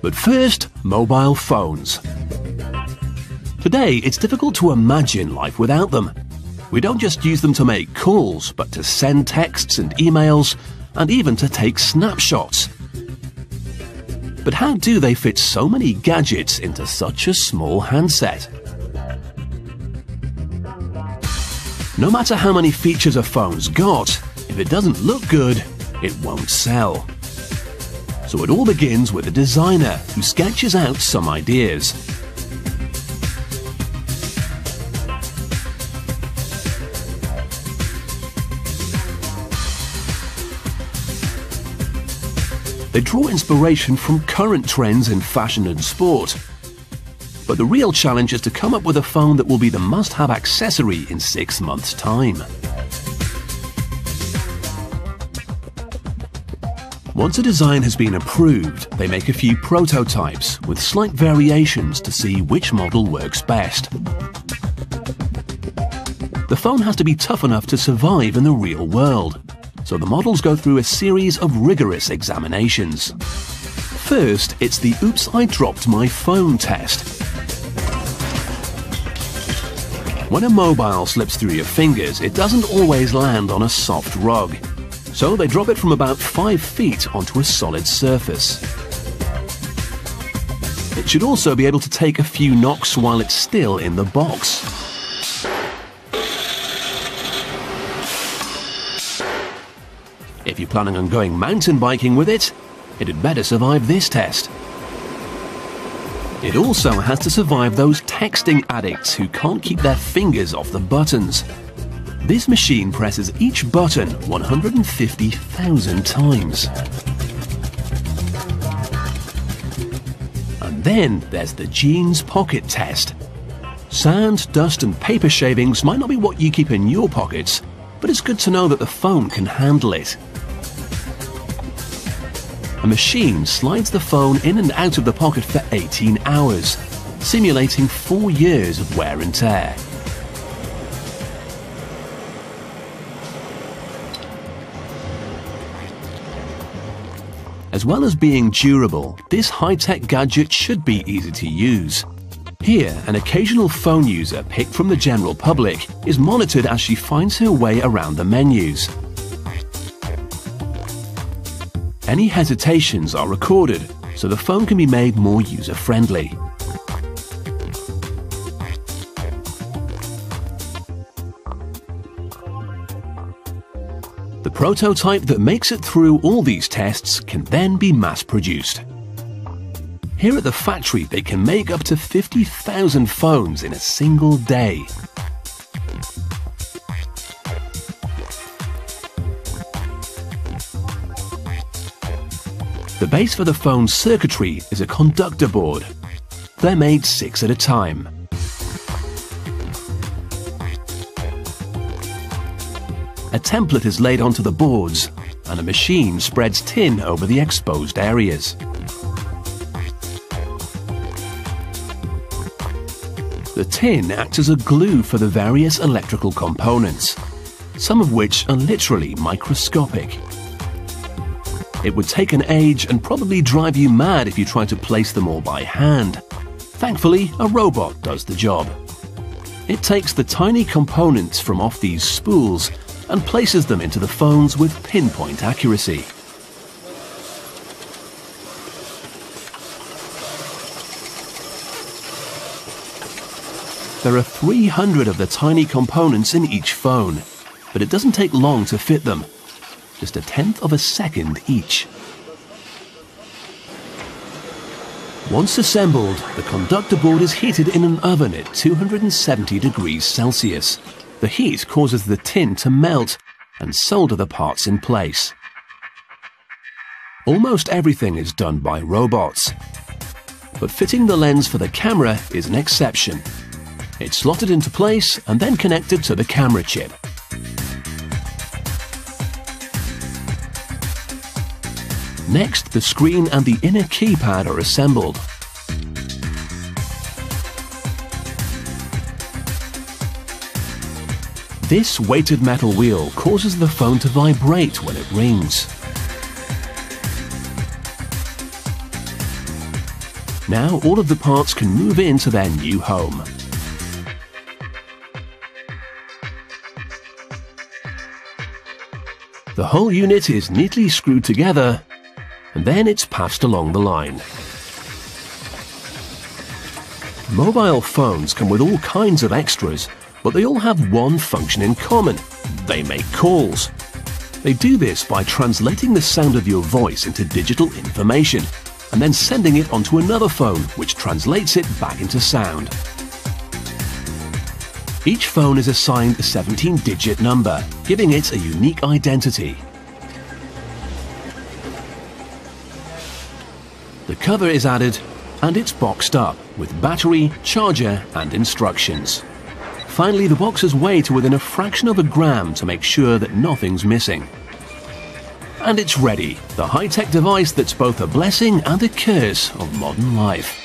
But first, mobile phones. Today, it's difficult to imagine life without them. We don't just use them to make calls, but to send texts and emails, and even to take snapshots. But how do they fit so many gadgets into such a small handset? No matter how many features a phone's got, if it doesn't look good, it won't sell. So it all begins with a designer who sketches out some ideas. They draw inspiration from current trends in fashion and sport. But the real challenge is to come up with a phone that will be the must-have accessory in 6 months' time. Once a design has been approved, they make a few prototypes with slight variations to see which model works best. The phone has to be tough enough to survive in the real world, so the models go through a series of rigorous examinations. First, it's the "Oops, I dropped my phone" test. When a mobile slips through your fingers, it doesn't always land on a soft rug. So they drop it from about 5 feet onto a solid surface. It should also be able to take a few knocks while it's still in the box. If you're planning on going mountain biking with it, it'd better survive this test. It also has to survive those texting addicts who can't keep their fingers off the buttons. This machine presses each button 150,000 times. And then there's the jeans pocket test. Sand, dust and paper shavings might not be what you keep in your pockets, but it's good to know that the phone can handle it. A machine slides the phone in and out of the pocket for 18 hours, simulating 4 years of wear and tear. As well as being durable, this high-tech gadget should be easy to use. Here, an occasional phone user picked from the general public is monitored as she finds her way around the menus. Any hesitations are recorded, so the phone can be made more user-friendly. The prototype that makes it through all these tests can then be mass-produced. Here at the factory, they can make up to 50,000 phones in a single day. The base for the phone's circuitry is a conductor board. They're made 6 at a time. A template is laid onto the boards, and a machine spreads tin over the exposed areas. The tin acts as a glue for the various electrical components, some of which are literally microscopic. It would take an age and probably drive you mad if you tried to place them all by hand. Thankfully, a robot does the job. It takes the tiny components from off these spools and places them into the phones with pinpoint accuracy. There are 300 of the tiny components in each phone, but it doesn't take long to fit them. Just 1/10 of a second each. Once assembled, the conductor board is heated in an oven at 270 degrees Celsius. The heat causes the tin to melt and solder the parts in place. Almost everything is done by robots, but fitting the lens for the camera is an exception. It's slotted into place and then connected to the camera chip. Next, the screen and the inner keypad are assembled. This weighted metal wheel causes the phone to vibrate when it rings. Now all of the parts can move into their new home. The whole unit is neatly screwed together, and then it's passed along the line. Mobile phones come with all kinds of extras, but they all have one function in common: they make calls. They do this by translating the sound of your voice into digital information, and then sending it onto another phone, which translates it back into sound. Each phone is assigned a 17-digit number, giving it a unique identity. The cover is added, and it's boxed up with battery, charger, and instructions. Finally, the boxes weigh to within a fraction of a gram to make sure that nothing's missing. And it's ready, the high-tech device that's both a blessing and a curse of modern life.